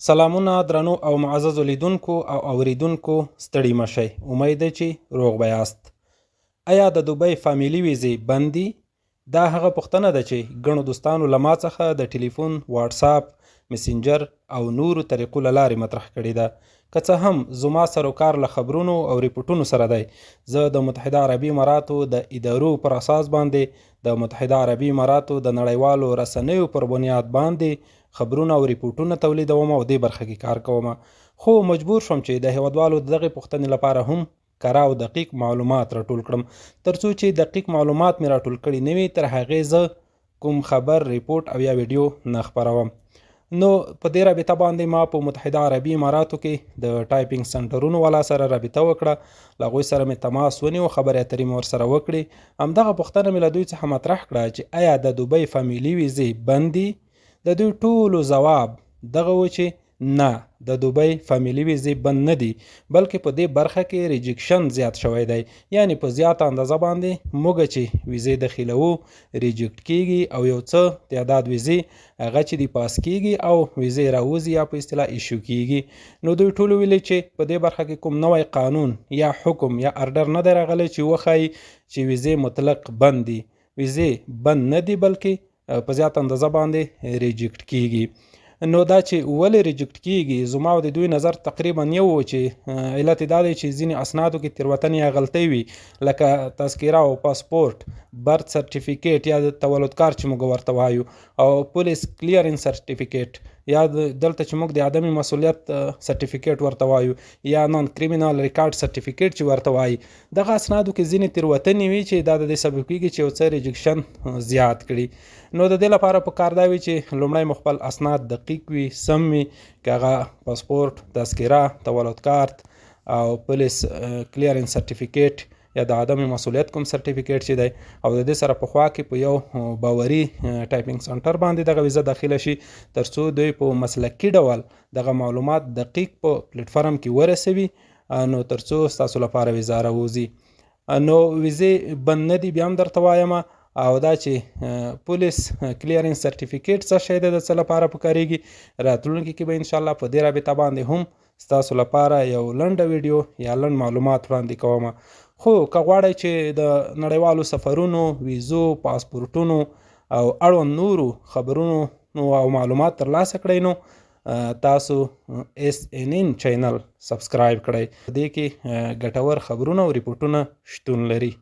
سلامونه درنو او معززو لیدونکو او اوریدونکو ستړي مشئ. امید ده چې روغ به یاست. آیا د دوبۍ فامیلي ویزې بند دي؟ دا هغه پوښتنه ده چې ګڼو دوستانو له ما څخه د ټلیفون، واتساپ، مسنجر او نورو طریقو له لارې مطرح کړې ده. که څه هم زما سروکار له خبرونو او ریپورټونو سره دی. زه د متحده عربي اماراتو د ادارو پر اساس باندې د متحده عربي اماراتو د نړیوالو رسنیو پر بنیاد باندې خبرونه او ریپورټونه تولیدوم او دې برخه کې کار کوم. خو مجبور شوم چې د هیوادوالو دغه پوښتنې لپاره هم کره او دقیق معلومات راټول کړم. ترڅو چې دقیق معلومات مې راټول کړي نه وي، تر هغې زه کوم خبر، ریپورټ او یا ویډیو نه خپروم. نو په دې رابطه باندې ما په متحده عربي اماراتو کې د ټایپینګ سنټرونو والا سره رابطه وکړه. له هغوی سره مې تماس ونیو، خبرې اترې مې ورسره وکړې. همدغه پوښتنه مې له دوی څخه مطرح کړه چې آیا د دوبۍ فامیلي ویزې بند دي؟ د دوی ټولو ځواب دغه و چې نه، د دوبۍ فامیلي ویزې بند نه دي، بلکې په دې برخه کې ریجکشن زیات شوی دی. یعنی په زیاته اندازه باندې موږ چې ویزې داخلوو ریجکټ کیږي او یو څه تعداد ویزې هغه چې دی پاس کیږي او ویزې راوځي یا په اصطلاح ایشو کیږي. نو دوی ټولو ویلي چې په دې برخه کې کوم نوی قانون یا حکم یا ارډر نه دی راغلی چې وښایي چې ویزې مطلق بند دي. ویزې بند نه دي، بلکې په زیات اندازه باندې ریجکټ کیږي. نو دا چې ولې ریجکټ کیږي، زما او د دوی نظر تقریبا یو و چې علت دا دی چې ځینې اسنادو کې تېروتنې یا غلطۍ وي، لکه تذکره او پاسپورت، برت سرټیفیکیټ یا د تولد کارت چې موږ ورته وایو، او پولیس کلیرنس سرټیفیکیټ یا دلته چې موږ د عدم مسؤلیت سرټیفیکیټ ورته وایو، یا نان کریمینال ریکارډ سرټیفیکیټ چې ورته وایي. دغه اسنادو کې ځینې تېروتنې وي چې دا د دې سبب کیږي چې یو څه ریجکشن زیات کړي. نو د دې لپاره پکار دا وي چې لومړی مو خپل اسناد دقیق وي، سم وي، که هغه پاسپورت، تذکره، تولد کارت او پولیس کلیرنس سرټیفیکیټ یا د عدم مسؤلیت کوم سرټیفیکیټ چې دی، او د دې سره په خوا کې په یو باوري ټایپینګ سنټر باندې دغه ویزه داخله شي، ترڅو دوی په مسلکي ډول دغه معلومات دقیق په پلیټفارم کې ورسوي، نو ترڅو ستاسو لپاره ویزه راوځي. نو ویزې بند نه دي، بیا هم درته وایم. او دا چې پولیس کلیرنس سرټیفیکیټ څه شی دی، د څه لپاره پکاریږي، راتلونکي کې به انشاءالله په دې رابطه باندې هم ستاسو لپاره یو لنډه ویډیو یا لنډ معلومات وړاندې کوم. خو که غواړئ چې د نړیوالو سفرونو، ویزو، پاسپورټونو او اړوند نورو خبرونو او معلومات ترلاسه کړئ، نو تاسو SNN چینل سبسکرایب کړئ. په دې کې ګټور خبرونه او ریپورټونه شتون لري.